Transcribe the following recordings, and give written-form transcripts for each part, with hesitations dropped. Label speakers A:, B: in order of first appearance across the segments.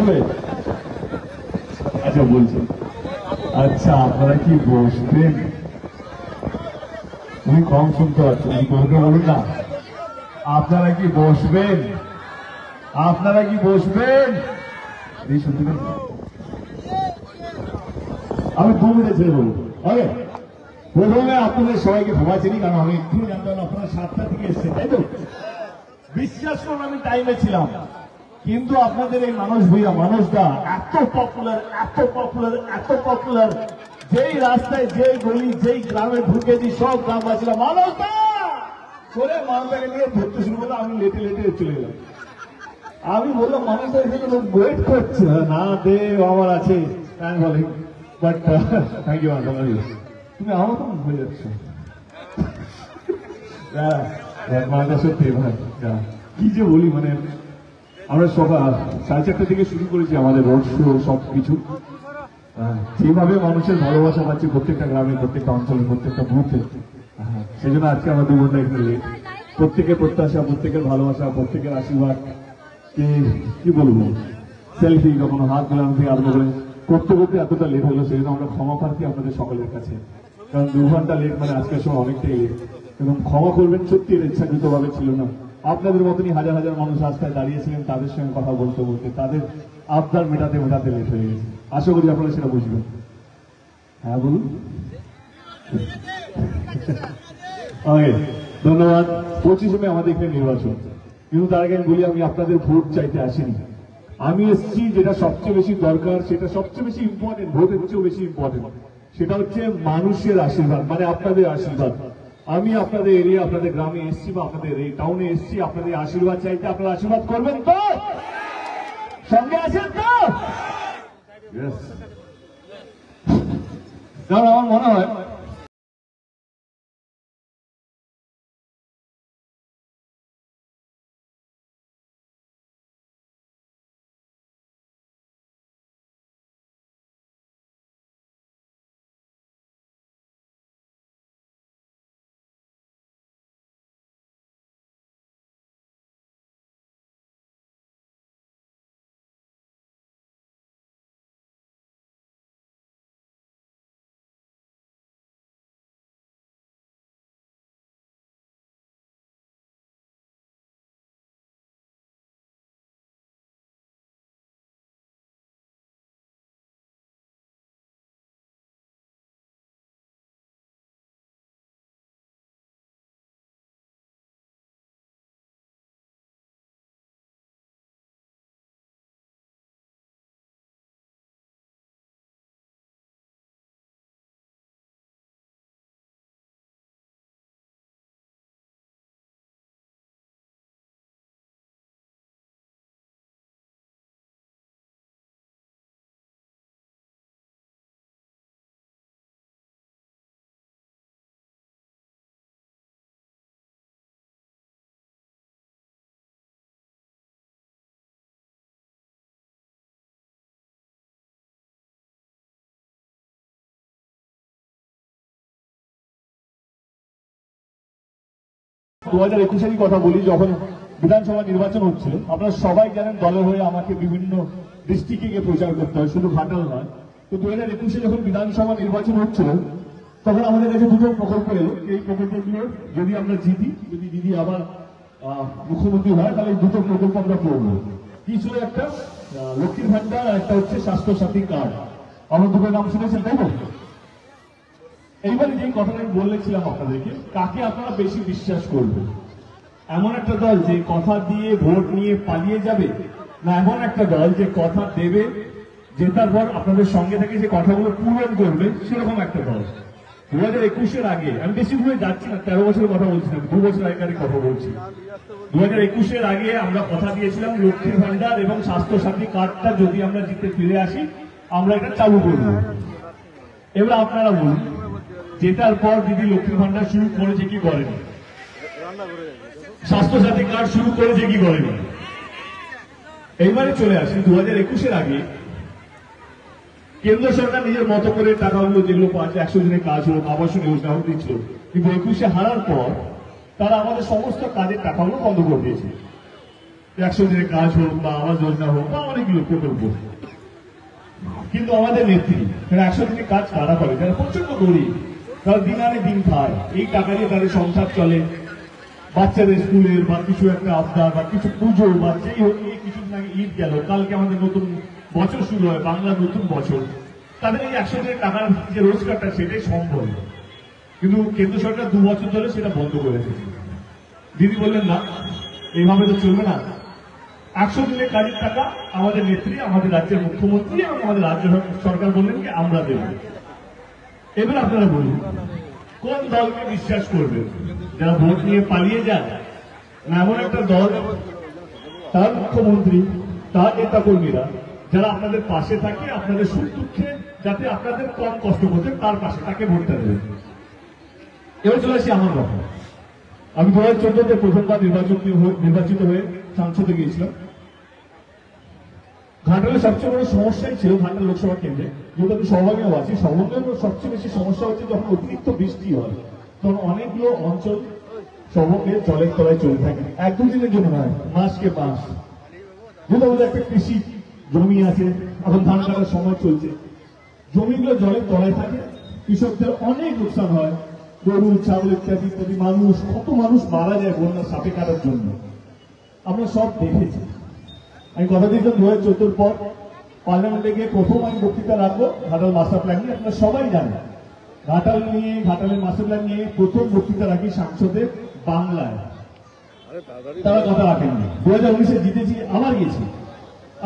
A: বলবে? আচ্ছা বলছি। আচ্ছা আপনারা কি বসবেন? তুমি কম শুনতে পাচ্ছ, বলুন না। আপনারা কি বসবেন? আপনারা কি বসবেন? এই শুনতে পাচ্ছি। আমি 2 মিনিট ছেড়ে বলবো। ওকে, প্রথমে আপনাদের সবাইকে ক্ষমা চিনি, কারণ আমি একটু জানতে পারলাম আপনারা 7টা থেকে এসছেন, তাই তো? বিশ্বাস করুন আমি টাইমে ছিলাম, কিন্তু আপনাদের এই মানুষটা এত পপুলার, যেই রাস্তায়, যেই গলি, যেই গ্রামে ঢুকেছি, সব গ্রামবাসীরা মানুষটা করে মানুষটাকে নিয়ে ধরতে শুরু করলো। আমি লেটে চলে গেলাম। আমি বললাম মানুষটা এখানে ওয়েট করছে, না দে আমার আছে বাট থ্যাংক ইউ। তুমি আমার কেমন হয়ে যাচ্ছ? সত্যি কি যে বলি, মানে আমরা সকাল 4:30 থেকে শুরু করেছি আমাদের রোড শো, সবকিছু যেভাবে মানুষের ভালোবাসা পাচ্ছি প্রত্যেকটা গ্রামে, প্রত্যেকটা অঞ্চলে, প্রত্যেকটা বুথে, সেই জন্য আজকে আমরা 2 ঘন্টা এখানে লেট। প্রত্যেকের প্রত্যাশা, প্রত্যেকের ভালোবাসা, প্রত্যেকের আশীর্বাদ, কি বলবো, সেলফি, কখনো হাত ধরানো থেকে আরম্ভ করে করতে এতটা লেট হলো, সেই জন্য আমরা ক্ষমা প্রার্থী আপনাদের সকলের কাছে। কারণ 2 ঘন্টা লেট মানে আজকের সময় অনেকটাই লেট, এবং ক্ষমা করবেন, সত্যি এটা ইচ্ছাকৃতভাবে ছিল না। আপনাদের মতনই হাজার হাজার মানুষ রাস্তায় দাঁড়িয়েছিলেন, তাদের সঙ্গে কথা বলতে তাদের আবদার মেটাতে লেট হয়ে গেছে। আশা করি আপনারা সেটা বুঝবেন। হ্যাঁ বলুন। ওকে, ধন্যবাদ। 25 মে আমাদের এখানে নির্বাচন, কিন্তু তার আগে আমি বলি, আমি আপনাদের ভোট চাইতে আসিনি। আমি এসেছি যেটা সবচেয়ে বেশি দরকার, সেটা সবচেয়ে বেশি ইম্পর্টেন্ট, ভোটের চেয়েও বেশি ইম্পর্টেন্ট, সেটা হচ্ছে মানুষের আশীর্বাদ, মানে আপনাদের আশীর্বাদ। আমি আপনাদের এরিয়া, আপনাদের গ্রামে এসেছি, বা আপনাদের এই টাউনে এসেছি আপনাদের আশীর্বাদ চাইতে। আপনারা আশীর্বাদ করবেন তো? সঙ্গে আছেন তো? কারণ আমার মনে হয় দু 2021-এরই কথা বলি, যখন বিধানসভা নির্বাচন হচ্ছিল, আপনারা সবাই জানেন দলের হয়ে আমাকে বিভিন্ন ডিস্ট্রিক্টে গিয়ে প্রচার করতে হয়, শুধু ঘাটাল নয়। তো 2021-এ যখন বিধানসভা নির্বাচন হচ্ছিল, তখন আমাদের কাছে 2টো প্রকল্প এলো। এই প্রকল্পগুলো যদি আমরা জিতি, যদি দিদি আবার মুখ্যমন্ত্রী হয়, তাহলে এই 2টো প্রকল্প আমরা করবো। কি ছিল? একটা লক্ষ্মীর ভান্ডার, আর একটা হচ্ছে স্বাস্থ্য সাথী কার্ড। আমার 2টোর নাম শুনেছেন, তাই না? এইবারে যে কথাটা আমি বলেছিলাম আপনাদেরকে, কাকে আপনারা বেশি বিশ্বাস করবেন? এমন একটা দল যে কথা দিয়ে ভোট নিয়ে পালিয়ে যাবে, না এমন একটা দল যে কথা দেবে, জেতার পর আপনাদের সঙ্গে থেকে যে কথাগুলো পূরণ করবে, সেরকম একটা দল। 2021-এর আগে, আমি বেশি দূরে যাচ্ছি না, 13 বছরের কথা বলছি না, 2 বছর আগের কথা বলছি। 2021-এর আগে আমরা কথা দিয়েছিলাম লক্ষ্মীর ভান্ডার এবং স্বাস্থ্য সাথী কার্ডটা যদি আমরা জিতে ফিরে আসি, আমরা এটা চালু করব। এবার আপনারা বলুন, জেতার পর দিদি লক্ষ্মীর ভান্ডার শুরু করেছে কি করেনি? স্বাস্থ্য সাথী কার্ড শুরু করেছে কি করেনি? এইবারে চলে আসি 2021-এর আগে কেন্দ্র সরকার নিজের মতো করে টাকাগুলো যেগুলো পাচ্ছে, 100 দিনের কাজ হোক, আবাসন যোজনা হোক দিচ্ছিল, কিন্তু 21-এ হারার পর তারা আমাদের সমস্ত কাজের টাকাগুলো বন্ধ করে দিয়েছে। 100 দিনের কাজ হোক বা আবাস যোজনা হোক বা অনেকগুলো প্রকল্প, কিন্তু আমাদের নেত্রী 100 দিনের কাজ কারা করে? যারা প্রচন্ড গরিব, তারা দিন আনে দিন খায়, এই টাকা দিয়ে তাদের সংসার চলে। বাচ্চাদের স্কুলের বা কিছু একটা আবদার বা কিছু পুজো বা যেই হোক, কিছুদিন আগে ঈদ গেল, কালকে আমাদের নতুন বছর শুরু হয়, বাংলার নতুন বছর। তাদের এই 100 দিনের টাকার যে রোজগারটা সেটাই সম্ভব, কিন্তু কেন্দ্র সরকার 2 বছর ধরে সেটা বন্ধ করে দিয়েছে। দিদি বললেন না, এইভাবে তো চলবে না। 100 দিনের কাজের টাকা আমাদের নেত্রী, আমাদের রাজ্যের মুখ্যমন্ত্রী এবং আমাদের রাজ্য সরকার বললেন কি আমরা দেব। এবার আপনারা বলুন, কোন দলকে বিশ্বাস করবেন? যারা ভোট নিয়ে পালিয়ে যায়, না এমন একটা দল, তার মুখ্যমন্ত্রী, তার নেতা কর্মীরা যারা আপনাদের পাশে থাকে, আপনাদের সুখ দুঃখে যাতে আপনাদের কম কষ্ট করতে, তার পাশে তাকে ভোটটা দেবেন। এবার চলে আসি আমার কথা। আমি 2014-তে প্রথমবার নির্বাচিত হয়ে সংসদে গিয়েছিলাম। ঘাটালের সবচেয়ে বড় সমস্যাই ছিল, ঘাটাল লোকসভা কেন্দ্রে, যেহেতু আমি সহভাগীও আছি, সহভাগীর সবচেয়ে বেশি সমস্যা হচ্ছে যখন অতিরিক্ত বৃষ্টি হয়, তখন অনেকগুলো অঞ্চল সহভাগে জলের তলায় চলে থাকে। 1-2 দিনের জন্য নয়, মাসকে মাস। যেহেতু আমাদের একটা কৃষি জমি আছে, এখন ধান কাটার সময় চলছে, জমিগুলো জলের তলায় থাকে, কৃষকদের অনেক লোকসান হয়, গরু ছাগল ইত্যাদি ইত্যাদি। কত মানুষ মারা যায় বন্যা সাপে কাটার জন্য, আমরা সব দেখেছি। আমি কথা দিয়েছিলাম 2014 পর পার্লামেন্টে গিয়ে প্রথম আমি বক্তৃতা রাখবো ঘাটাল মাস্টার প্ল্যান নিয়ে। আপনারা সবাই জানেন ঘাটালের মাস্টার প্ল্যান নিয়ে প্রথম বক্তৃতা রাখি সংসদে বাংলায়। তারা কথা রাখেননি। 2019-এ জিতেছি, আবার গেছি,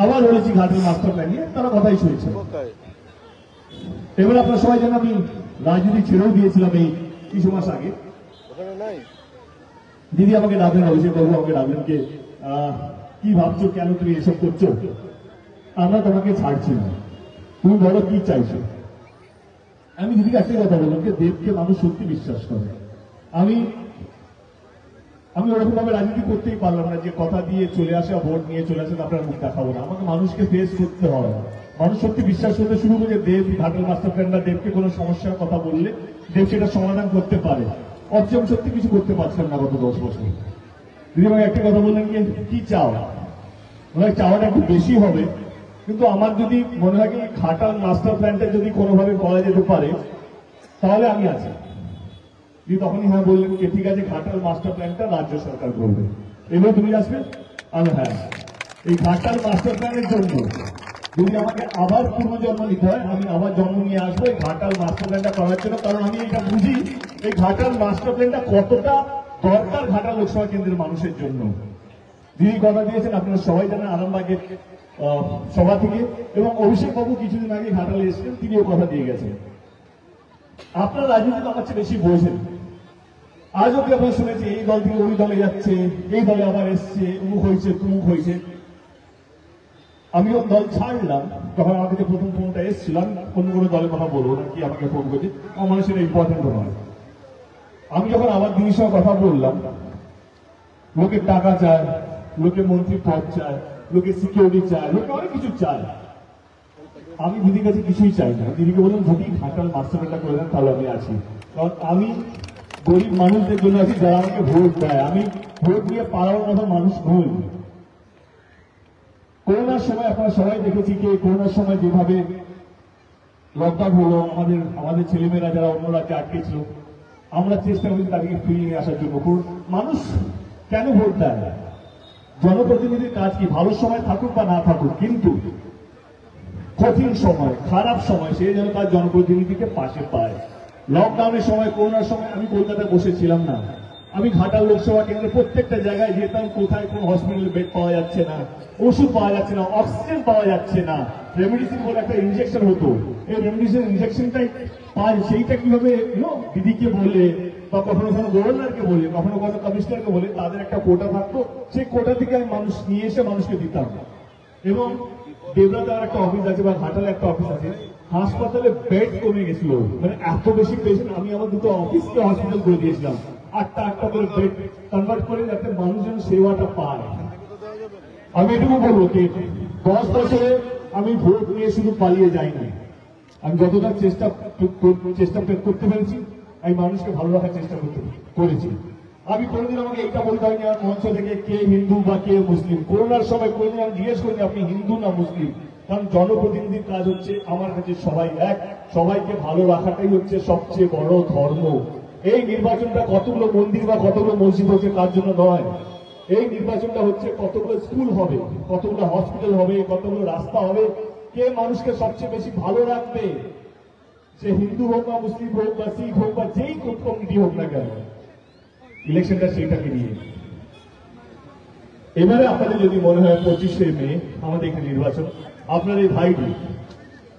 A: আবার বলেছি ঘাটাল মাস্টার প্ল্যান নিয়ে, তারা কথাই শুনছে। এবার আপনারা সবাই জানেন আমি রাজনীতি ছেড়েও দিয়েছিলাম এই কিছু মাস আগে। দিদি আমাকে ডাকলেন, অভিষেক বাবু আমাকে ডাকলেন, কে কি ভাবছো, কেন তুমি এসব করছো? আমরা তোমাকে ছাড়ছি না, তুমি বলো কি চাইছো। আমি দিদিকে একটাই কথা বললাম যে দেবকে মানুষ সত্যি বিশ্বাস করে। আমি ওরকম ভাবে রাজনীতি করতেই পারলাম না যে কথা দিয়ে চলে আসে, ভোট নিয়ে চলে আসে, আপনার মুখ দেখাবো না। আমাকে মানুষকে ফেস করতে হয়। মানুষ সত্যি বিশ্বাস করতে শুরু করে দেব ঘাটাল মাস্টার প্ল্যান বা দেবকে কোনো সমস্যার কথা বললে দেব সেটা সমাধান করতে পারে। অথচ আমি সত্যি কিছু করতে পারছিলাম না গত 10 বছর। দিদি আমাকে একটা কথা বললেন, কি চাও? চাওয়াটা একটু বেশি হবে, কিন্তু আমার যদি মনে হয় কি ঘাটাল মাস্টার প্ল্যানটা যদি কোনোভাবে করা যেতে পারে তাহলে আমি আছি। তখনই হ্যাঁ বললেন যে ঠিক আছে, ঘাটাল মাস্টার প্ল্যানটা রাজ্য সরকার করবে। এবার তুমি আসবে? আমি হ্যাঁ, এই ঘাটাল মাস্টার প্ল্যানের জন্য যদি আমাকে আবার পুনর্জন্ম নিতে হয়, আমি আবার জন্ম নিয়ে আসবো এই ঘাটাল মাস্টার প্ল্যানটা করার জন্য। কারণ আমি এটা বুঝি এই ঘাটাল মাস্টার প্ল্যানটা কতটা দরকার ঘাটাল লোকসভা কেন্দ্রের মানুষের জন্য। যিনি কথা দিয়েছেন আপনারা সবাই জানেন আরামবাগের সভা থেকে, এবং অভিষেক বাবু কিছুদিন আগে ঘাটালে এসেছেন, তিনিও কথা দিয়ে গেছেন। আপনার রাজনীতি আমার চেয়ে বেশি বোঝেন। আজ অব্দি আপনারা শুনেছি এই দল থেকে ওই দলে যাচ্ছে, এই দলে আবার এসছে, উমুক হয়েছে তুমুক হয়েছে। আমিও দল ছাড়লাম যখন আমার কাছে প্রথম ফোনটা এসেছিলাম, অন্য কোনো দলের কথা বলবো না, কি আমাকে ফোন করছে, আমার মনে সেটা ইম্পর্টেন্ট নয়। আমি যখন আবার দিদির সঙ্গে কথা বললাম, লোকের টাকা চায়, লোকে মন্ত্রী পদ চায়, লোকে সিকিউরিটি চায়, লোকে অনেক কিছু চায়। আমি দিদির কাছে কিছুই চাই না। দিদিকে বললাম যদি ঘাটাল মাস্টার প্ল্যানটা করে দেন তাহলে আমি আছি। কারণ আমি গরিব মানুষদের জন্য আছি, যারা আমাকে ভোট দেয়। আমি ভোট দিয়ে পাড়ার মতো মানুষ নই। করোনার সময় আপনারা সবাই দেখেছি যে করোনার সময় যেভাবে লকডাউন হলো, আমাদের ছেলেমেয়েরা যারা অন্য রাজ্যে আটকে ছিল, আমরা চেষ্টা করেছি তাদেরকে ফিরিয়ে নিয়ে আসার জন্য। মানুষ কেন ভোট দেয়? জনপ্রতিনিধির কাজ কি? ভালো সময় থাকুক বা না থাকুক, কিন্তু কঠিন সময়, খারাপ সময় সে যেন তার জনপ্রতিনিধিকে পাশে পায়। লকডাউনের সময়, করোনার সময় আমি কলকাতায় বসেছিলাম না, আমি ঘাটাল লোকসভা কেন্দ্রে প্রত্যেকটা জায়গায় যেতাম। কোথায় কোন হসপিটালে বেড পাওয়া যাচ্ছে না, ওষুধ পাওয়া যাচ্ছে না, অক্সিজেন পাওয়া যাচ্ছে না, রেমডিসিন বলে একটা ইনজেকশন হতো, এই রেমডিসিন ইনজেকশনটাই পায়, সেইটা কিভাবে দিদিকে বলে বা কখনো কখনো গভর্নরকে বলে, কখনো কখনো কমিশনারকে বলে, তাদের একটা কোটা থাকতো, সেই কোটা থেকে আমি মানুষ নিয়ে এসে মানুষকে দিতাম। এবং দেবরাতে একটা অফিস আছে বা ঘাটালে একটা অফিস আছে, হাসপাতালে বেড কমে গেছিল, মানে এত বেশি পেশেন্ট, আমি আমার দুটো অফিসকে হসপিটাল করে দিয়েছিলাম, 8টা করে বেড কনভার্ট করে, যাতে মানুষজন সেবাটা পায়। আমি এটুকু বলবো যে 10 বছরে আমি ভোট নিয়ে শুধু পালিয়ে যাইনি। আমি যতটা চেষ্টা করতে পেরেছি, আমি মানুষকে ভালো রাখার চেষ্টা করেছি। আমি কোনোদিন আমাকে এইটা বলতে হয়নি আমার মঞ্চ থেকে কে হিন্দু বা কে মুসলিম। করোনার সময় কোনোদিন আমি জিজ্ঞেস করিনি আপনি হিন্দু না মুসলিম, কারণ জনপ্রতিনিধির কাজ হচ্ছে আমার কাছে সবাই এক, সবাইকে ভালো রাখাটাই হচ্ছে সবচেয়ে বড় ধর্ম। এই নির্বাচনটা কতগুলো মন্দির বা কতগুলো মসজিদ হচ্ছে তার জন্য নয়, এই নির্বাচনটা হচ্ছে কতগুলো স্কুল হবে, কতগুলো হসপিটাল হবে, কতগুলো রাস্তা হবে, কে মানুষকে সবচেয়ে বেশি ভালো রাখবে, সে হিন্দু হোক বা মুসলিম হোক বা শিখ হোক বা যেই কমিটি হোক না কেন, ইলেকশনটা সেইটাকে নিয়ে। এবারে আপনাদের যদি মনে হয় 25শে মে আমাদের এখানে নির্বাচন, আপনার এই ভাইটি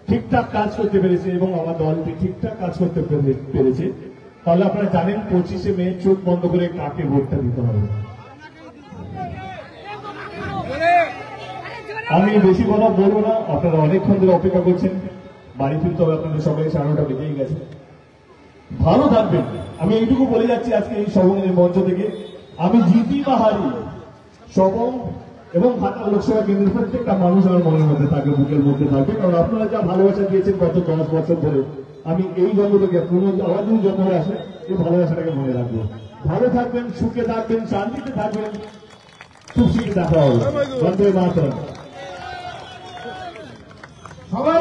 A: ঠিকঠাক কাজ করতে পেরেছে এবং আমার দলটি ঠিকঠাক কাজ করতে পেরেছে, তাহলে আপনারা জানেন 25শে মে চোখ বন্ধ করে কাকে ভোটটা দিতে হবে। আমি বেশি কথা বলবো না, আপনারা অনেকক্ষণ ধরে অপেক্ষা করছেন, বাড়ি ফিরতে হবে আপনাদের সবাই, 9:30 বেজেই গেছে। ভালো থাকবেন। আমি এইটুকু বলে যাচ্ছি আজকে এই সবনের মঞ্চ থেকে, আমি জিতি বা হারি, সবং এবং ঘাটাল লোকসভা কেন্দ্রের প্রত্যেকটা মানুষ আমার মনের মধ্যে থাকবে, বুকের মধ্যে থাকবে, কারণ আপনারা যা ভালোবাসা দিয়েছেন গত 10 বছর ধরে, আমি এই জন্ম থেকে আবার যদি জন্ম আসে এই ভালোবাসাটাকে মনে রাখবো। ভালো থাকবেন, সুখে থাকবেন, শান্তিতে থাকবেন, খুব শীঘ্র দেখা হবে। বন্দে মাতরম। সবাই